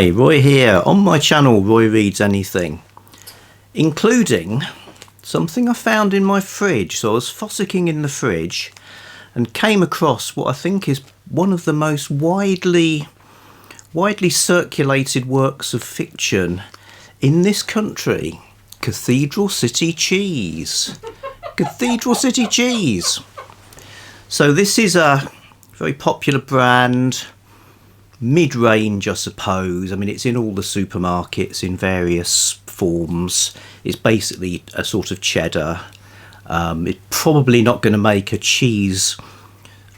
Hey, Roy here on my channel, Roy Reads Anything, including something I found in my fridge. So I was fossicking in the fridge and came across what I think is one of the most widely circulated works of fiction in this country. Cathedral City cheese. Cathedral City cheese. So this is a very popular brand, mid-range I suppose. I mean, it's in all the supermarkets in various forms. It's basically a sort of cheddar. It's probably not going to make a cheese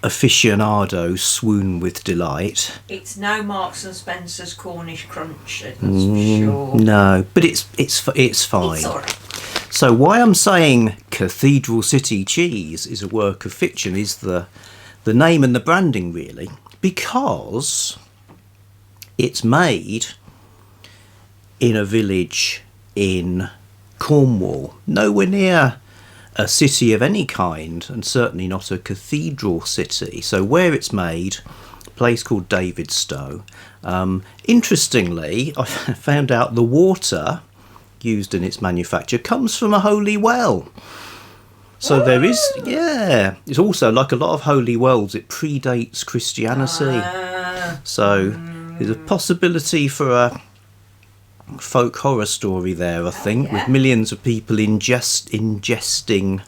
aficionado swoon with delight. It's no Marks and Spencer's Cornish crunch, that's for sure. No, but it's fine. It's all right. So why I'm saying Cathedral City cheese is a work of fiction is the name and the branding, really, because it's made in a village in Cornwall, nowhere near a city of any kind, and certainly not a cathedral city. So where it's made, a place called Davidstow. Interestingly, I found out the water used in its manufacture comes from a holy well. So there is, yeah, it's also like a lot of holy wells, it predates Christianity. So there's a possibility for a folk horror story there, I think, with millions of people ingesting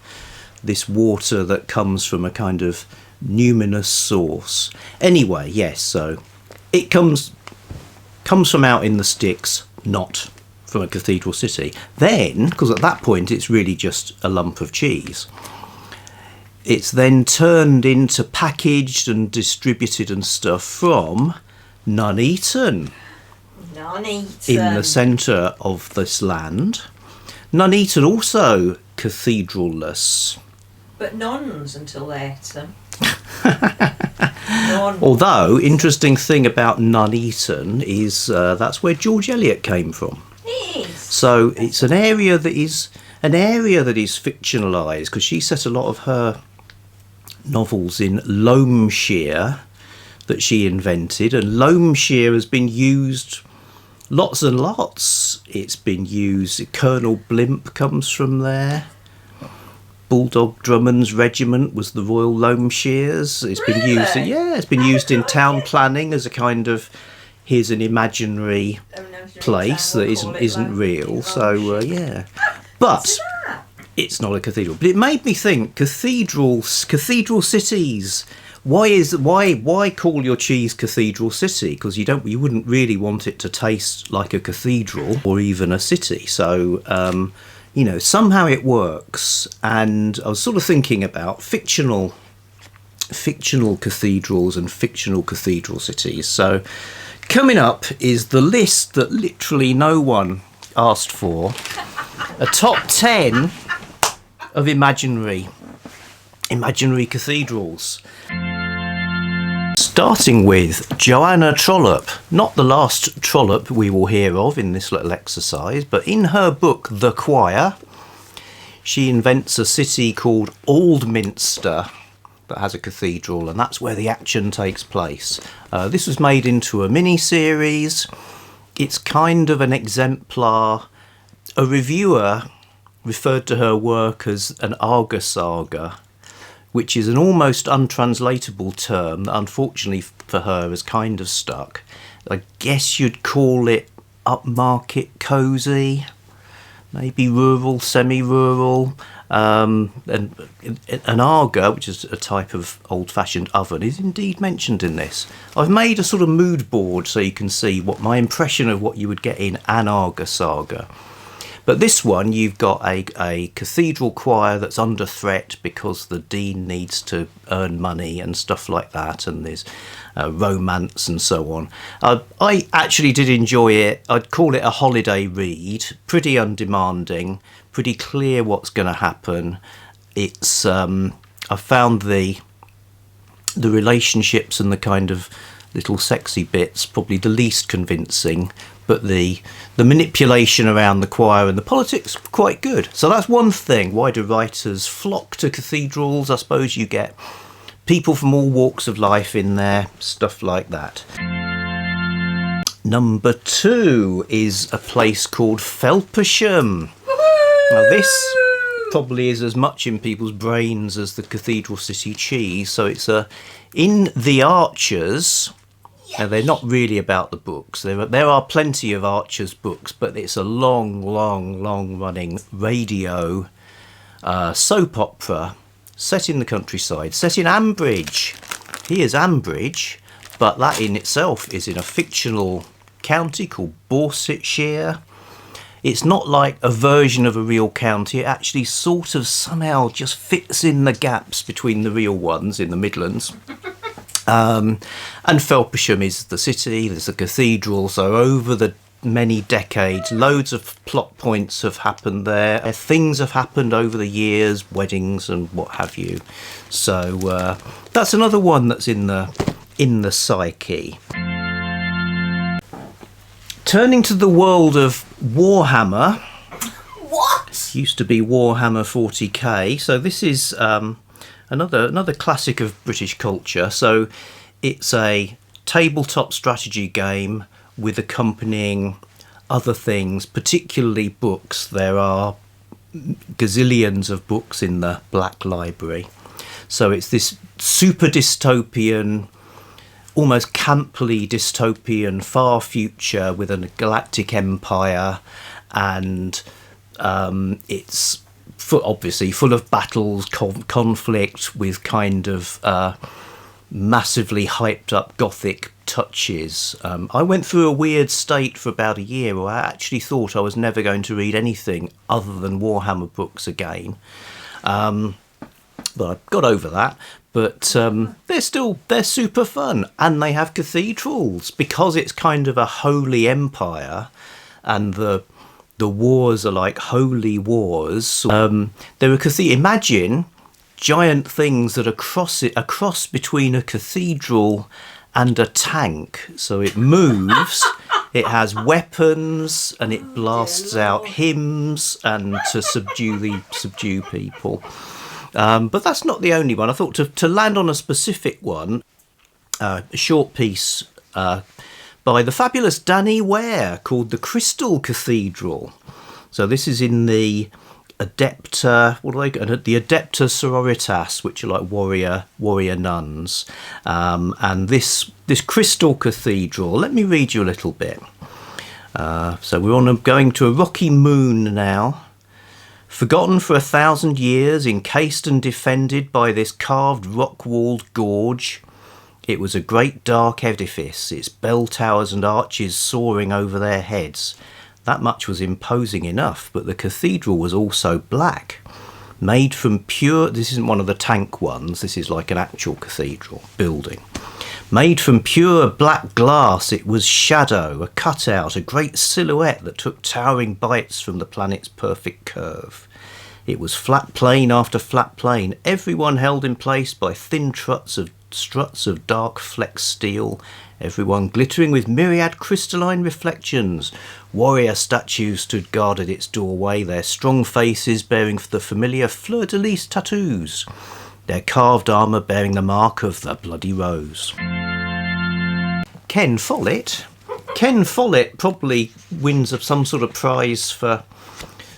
this water that comes from a kind of numinous source. Anyway, yes, so it comes from out in the sticks, not from a cathedral city. Then, because at that point it's really just a lump of cheese, it's then turned into packaged and distributed and stuff from Nuneaton. In the centre of this land. Nuneaton also cathedralless. But nuns until they ate them. Although, interesting thing about Nuneaton is that's where George Eliot came from. Yes. So it's an area that is fictionalised, because she set a lot of her novels in Loamshire that she invented, and Loamshire has been used lots and lots. It's been used. Colonel Blimp comes from there. Bulldog Drummond's regiment was the Royal Loamshires. It's been used. Yeah, it's been used in town planning as a kind of here's an imaginary place that isn't real. So yeah, but it's not a cathedral. But it made me think: cathedral cities. Why call your cheese Cathedral City? Because you wouldn't really want it to taste like a cathedral or even a city. So somehow it works. And I was sort of thinking about fictional cathedrals and fictional cathedral cities. So coming up is the list that literally no one asked for. A top 10 of imaginary cathedrals. Starting with Joanna Trollope, not the last Trollope we will hear of in this little exercise, but in her book The Choir, she invents a city called Aldminster that has a cathedral, and that's where the action takes place. This was made into a mini-series. It's kind of an exemplar. A reviewer referred to her work as an Arga-saga, which is an almost untranslatable term that unfortunately for her has kind of stuck. I guess you'd call it upmarket cosy, maybe rural, semi-rural. And an Arga, which is a type of old-fashioned oven, is indeed mentioned in this. I've made a sort of mood board so you can see what my impression of what you would get in an Arga-saga. But this one, you've got a cathedral choir that's under threat because the dean needs to earn money and stuff like that, and there's romance and so on. I actually did enjoy it. I'd call it a holiday read, pretty undemanding, pretty clear what's going to happen. It's I found the relationships and the kind of little sexy bits probably the least convincing, but the manipulation around the choir and the politics quite good. So that's one thing. Why do writers flock to cathedrals? I suppose you get people from all walks of life in there, stuff like that. Number 2 is a place called Felpersham. Now this probably is as much in people's brains as the Cathedral City cheese. So it's in the Archers. Now they're not really about the books. There are plenty of Archers books, but it's a long running radio soap opera set in the countryside, set in Ambridge. Here's Ambridge, but that in itself is in a fictional county called Barsetshire. It's not like a version of a real county. It actually sort of somehow just fits in the gaps between the real ones in the Midlands. And Felpersham is the city, there's the cathedral, so over the many decades, loads of plot points have happened there. Things have happened over the years, weddings and what have you. So that's another one that's in the psyche. Turning to the world of Warhammer. What? Used to be Warhammer 40k. So this is another classic of British culture. So it's a tabletop strategy game with accompanying other things, particularly books. There are gazillions of books in the Black Library. So it's this super dystopian, almost camply dystopian far future with a galactic empire, and it's obviously full of battles, conflict, with kind of massively hyped up gothic touches. I went through a weird state for about a year where I actually thought I was never going to read anything other than Warhammer books again. But I got over that. But they're super fun, and they have cathedrals because it's kind of a holy empire, and the wars are like holy wars. There are imagine giant things that are a cross between a cathedral and a tank. So it moves, it has weapons, and it blasts out hymns and to subdue people. But that's not the only one. I thought to land on a specific one, a short piece by the fabulous Danie Ware called The Crystal Cathedral. So this is in the Adepta, the Adepta Sororitas, which are like warrior nuns. And this Crystal Cathedral, let me read you a little bit. So we're going to a rocky moon now. Forgotten for 1,000 years, encased and defended by this carved rock-walled gorge, it was a great dark edifice, its bell towers and arches soaring over their heads. That much was imposing enough, but the cathedral was also black. Made from pure... This isn't one of the tank ones, this is like an actual cathedral building. Made from pure black glass, it was shadow, a cutout, a great silhouette that took towering bites from the planet's perfect curve. It was flat plane after flat plane, everyone held in place by thin struts of dark flecked steel, everyone glittering with myriad crystalline reflections. Warrior statues stood guard at its doorway, their strong faces bearing the familiar fleur-de-lis tattoos, their carved armour bearing the mark of the Bloody Rose. Ken Follett probably wins some sort of prize for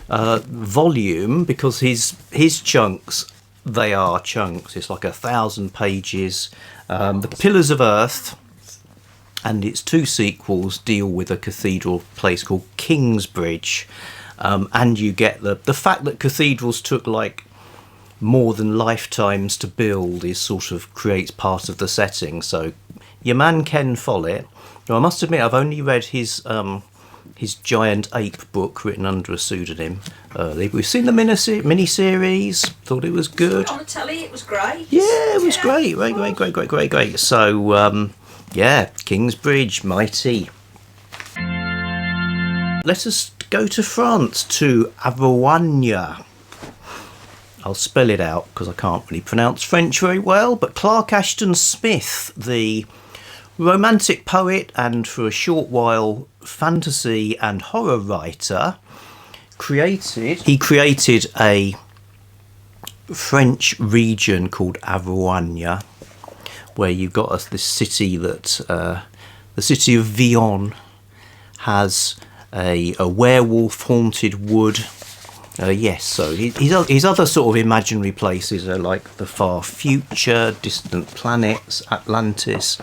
volume, because his chunks, they are chunks. It's like 1,000 pages. The Pillars of Earth and its 2 sequels deal with a cathedral place called Kingsbridge, and you get the fact that cathedrals took like more than lifetimes to build is sort of creates part of the setting. So your man Ken Follett, now I must admit I've only read his giant ape book written under a pseudonym early. We've seen the mini-series, thought it was good. On the telly, it was great. Yeah, it was great. Great. So, Kingsbridge, mighty. Let us go to France, to Averoigne. I'll spell it out because I can't really pronounce French very well, but Clark Ashton Smith, the romantic poet and for a short while fantasy and horror writer, created a French region called Averoigne, where you've got this city the city of Vion, has a werewolf haunted wood. Yes, so his other sort of imaginary places are like the far future, distant planets, Atlantis.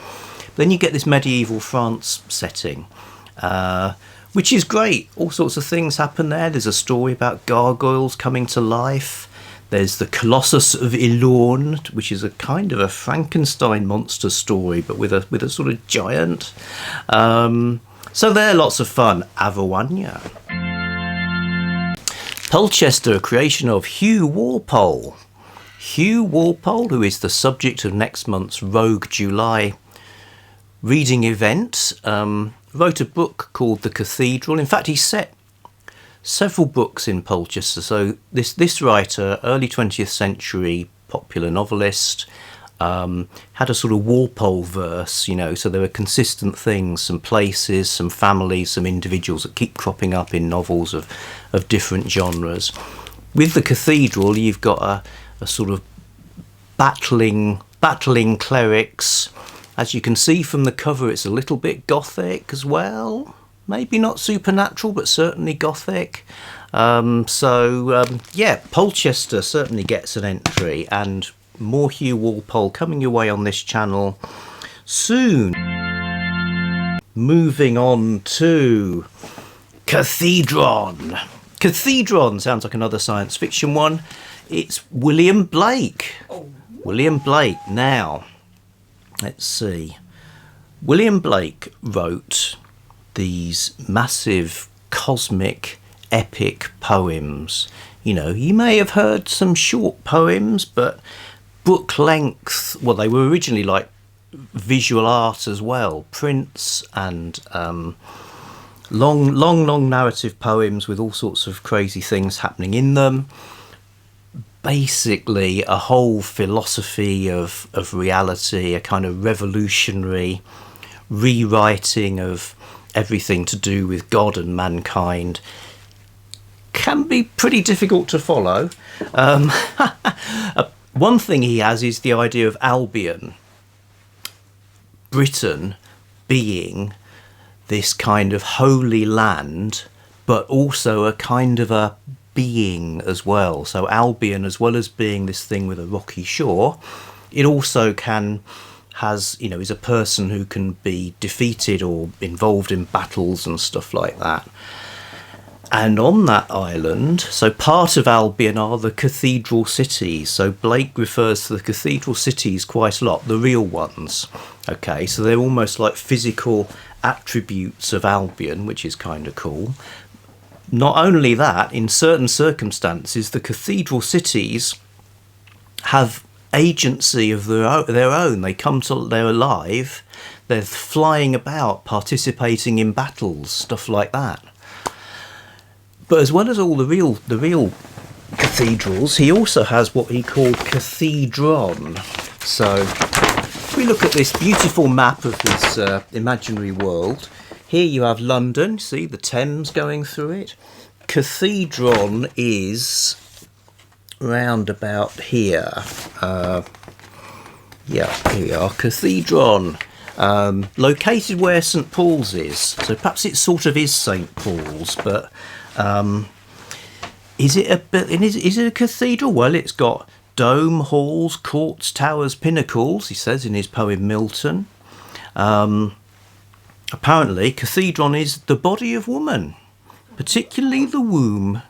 Then you get this medieval France setting, which is great. All sorts of things happen there. There's a story about gargoyles coming to life. There's the Colossus of Ilorn, which is a kind of a Frankenstein monster story, but with a sort of giant. So they're lots of fun. Averoigne. Barchester, a creation of Hugh Walpole. Hugh Walpole, who is the subject of next month's Rogue July reading event, wrote a book called The Cathedral. In fact, he set several books in Barchester. So this writer, early 20th century popular novelist, had a sort of Walpole verse, you know, so there were consistent things, some places, some families, some individuals that keep cropping up in novels of different genres. With The Cathedral, you've got a sort of battling clerics. As you can see from the cover, it's a little bit gothic as well. Maybe not supernatural, but certainly gothic. Yeah, Barchester certainly gets an entry, and more Hugh Walpole coming your way on this channel soon. Moving on to Cathedral. Cathedral sounds like another science fiction one. It's William Blake. Oh. William Blake. Now, let's see. William Blake wrote these massive cosmic epic poems. You know, you may have heard some short poems, but book length, well, they were originally like visual art as well, prints, and long narrative poems with all sorts of crazy things happening in them. Basically a whole philosophy of reality, a kind of revolutionary rewriting of everything to do with God and mankind. Can be pretty difficult to follow. One thing he has is the idea of Albion, Britain being this kind of holy land, but also a kind of a being as well. So Albion, as well as being this thing with a rocky shore, it also is a person who can be defeated or involved in battles and stuff like that. And on that island, so part of Albion are the cathedral cities. So Blake refers to the cathedral cities quite a lot, the real ones. Okay, so they're almost like physical attributes of Albion, which is kind of cool. Not only that, in certain circumstances, the cathedral cities have agency of their own. They're alive, they're flying about, participating in battles, stuff like that. But as well as all the real cathedrals, he also has what he called Cathedron. So if we look at this beautiful map of this imaginary world, here you have London, see the Thames going through it. Cathedron is round about here. Here we are, Cathedron. Located where St Paul's is. So perhaps it sort of is St Paul's, but is it a cathedral? Well, it's got dome, halls, courts, towers, pinnacles, he says in his poem Milton. Apparently, Cathedron is the body of woman, particularly the womb.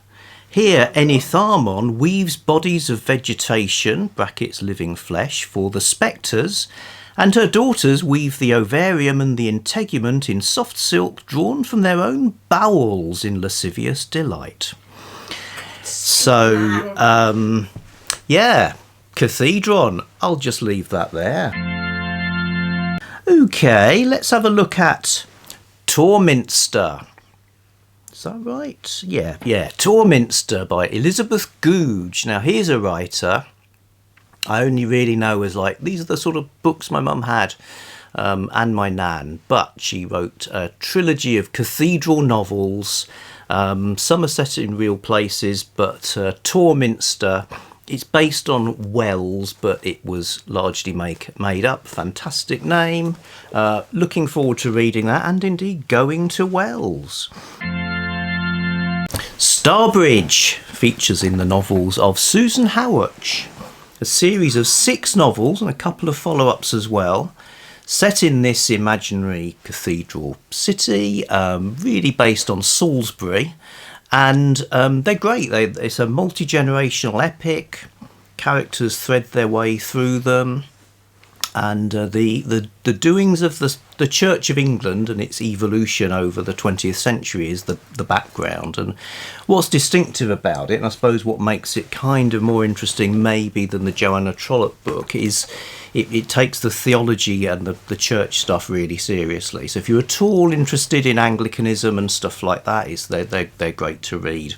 Here, Enitharmon weaves bodies of vegetation, brackets living flesh, for the spectres, and her daughters weave the ovarium and the integument in soft silk drawn from their own bowels in lascivious delight. So, yeah, Cathedron. I'll just leave that there. Okay, let's have a look at Torminster. Is that right? Yeah. Torminster by Elizabeth Goudge. Now, here's a writer I only really know as like, these are the sort of books my mum had, and my nan. But she wrote a trilogy of cathedral novels. Some are set in real places, but Torminster It's based on Wells, but it was largely made up. Fantastic name. Looking forward to reading that, and indeed going to Wells. Starbridge features in the novels of Susan Howatch, a series of 6 novels and a couple of follow-ups as well, set in this imaginary cathedral city, really based on Salisbury. And they're great. It's a multi-generational epic. Characters thread their way through them. And the doings of the Church of England and its evolution over the 20th century is the background. And what's distinctive about it, and I suppose what makes it kind of more interesting maybe than the Joanna Trollope book, is it takes the theology and the church stuff really seriously. So if you're at all interested in Anglicanism and stuff like that, they're great to read.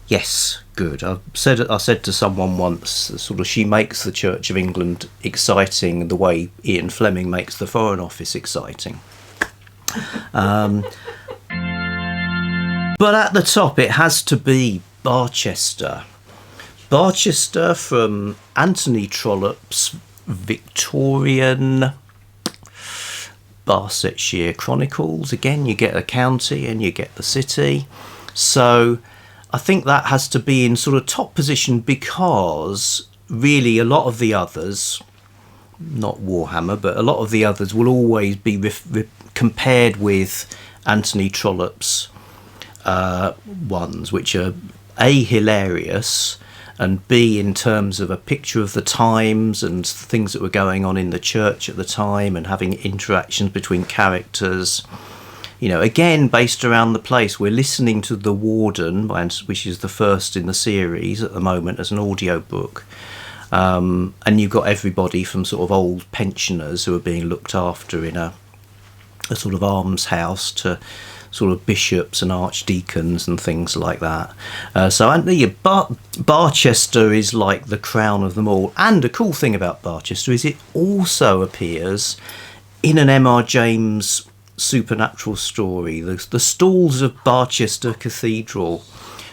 Yes, good. I said to someone once, sort of, she makes the Church of England exciting the way Ian Fleming makes the Foreign Office exciting. But at the top, it has to be Barchester. Barchester from Anthony Trollope's Victorian Barsetshire Chronicles. Again, you get a county and you get the city. So I think that has to be in sort of top position, because really a lot of the others, not Warhammer, but a lot of the others will always be compared with Anthony Trollope's ones, which are A, hilarious, and B, in terms of a picture of the times and things that were going on in the church at the time and having interactions between characters. You know, again, based around the place. We're listening to The Warden, which is the first in the series at the moment as an audio book. And you've got everybody from sort of old pensioners who are being looked after in a sort of almshouse to sort of bishops and archdeacons and things like that. So Barchester is like the crown of them all. And a cool thing about Barchester is it also appears in an M.R. James supernatural story, the Stalls of Barchester Cathedral,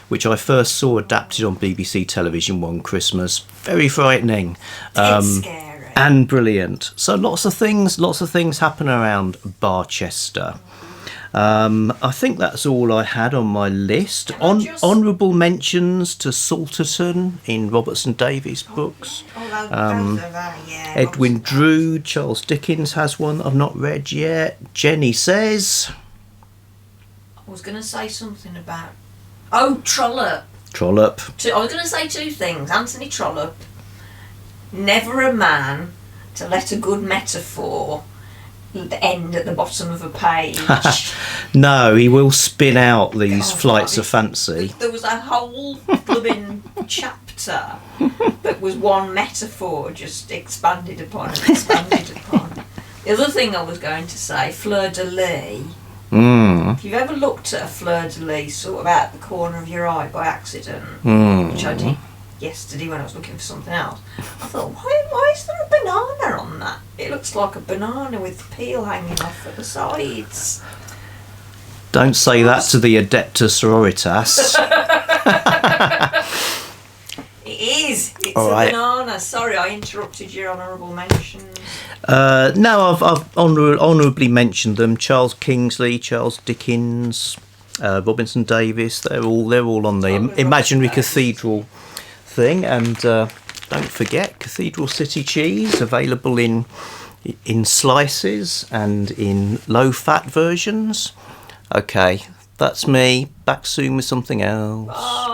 which I first saw adapted on BBC television one Christmas. Very frightening. It's scary. And brilliant. So lots of things happen around Barchester. I think that's all I had on my list. Honourable mentions to Salterton in Robertson Davies' books. Edwin Drood, Charles Dickens has one I've not read yet. Jennie says... I was going to say something about... Trollope. I was going to say 2 things. Anthony Trollope, never a man to let a good metaphor end at the bottom of a page. No, he will spin out these flights of fancy. There was a whole blooming chapter that was one metaphor just expanded upon. The other thing I was going to say, fleur-de-lis. If you've ever looked at a fleur-de-lis sort of out the corner of your eye by accident, which I did yesterday when I was looking for something else, I thought, why is there a banana on that? It looks like a banana with the peel hanging off at the sides. Don't say that to the Adeptus Sororitas. It is. It's all a right. banana. Sorry, I interrupted your honourable mentions. No, I've honourably mentioned them. Charles Kingsley, Charles Dickens, Robinson Davies. They're all on the imaginary cathedral thing. And don't forget, Cathedral City cheese available in slices and in low-fat versions. Okay, that's me. Back soon with something else. Bye.